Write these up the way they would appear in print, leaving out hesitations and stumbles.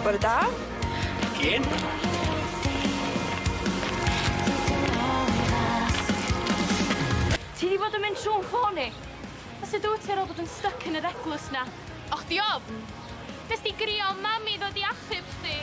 Bore da? Un. Ti di fod yn mynd trwy'n ffoni? Os ydw ti ar ôl bod yn stuck yn yr eglwys na? Och, di ofn? Nes di grio mami ddod i achub chdi?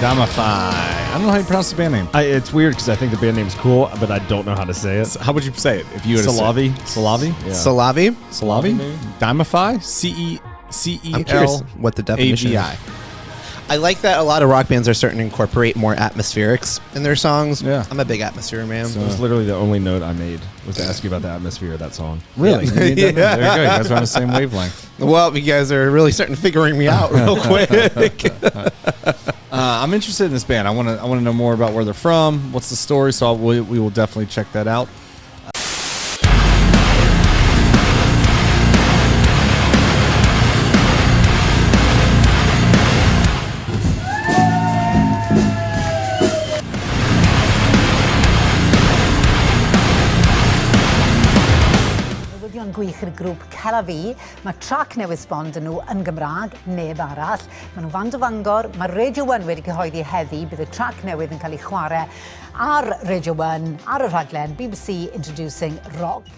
Damify. I don't know how you pronounce the band name. It's weird because I think the band name's cool, but I don't know how to say it. How would you say it if you had Salavi. Salavi? Yeah. Salavi? Salavi? Damify? I'm curious what the definition is. C-E-L-A-V-I. I like that a lot of rock bands are starting to incorporate more atmospherics in their songs. Yeah. I'm a big atmosphere man. That was literally the only note I made was to ask you about the atmosphere of that song. Really? Yeah. There you go. You guys are on the same wavelength. Well, you guys are really starting to figuring me out real quick. I'm interested in this band. I want to know more about where they're from. What's the story? So we will definitely check that out. Newyddion gwych i'r grŵp CLRILD. Mae trac newydd sbon dyn nhw yn Gymraeg, neb arall. Mae nhw fan dy Fangor. Mae Radio 1 wedi cyhoeddi heddi bydd y trac newydd yn cael ei chwarae ar Radio 1 ar y rhaglen BBC Introducing Rock.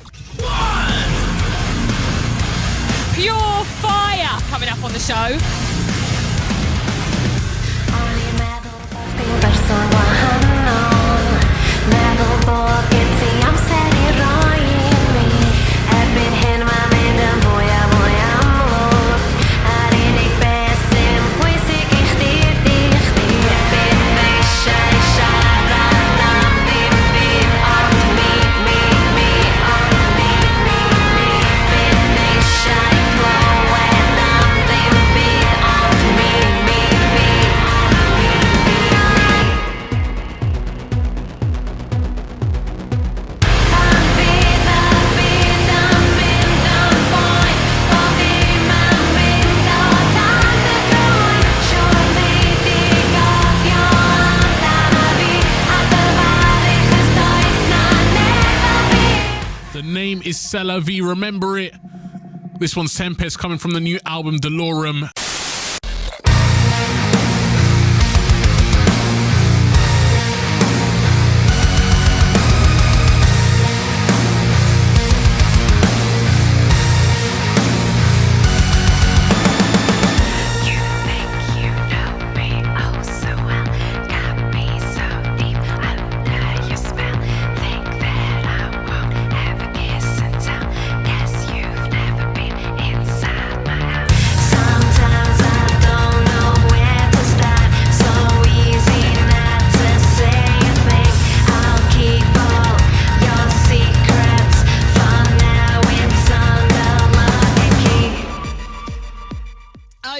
Pure fire coming up on the show. The name is CLRILD, remember it. This one's Tempest coming from the new album Delorum.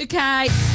Okay.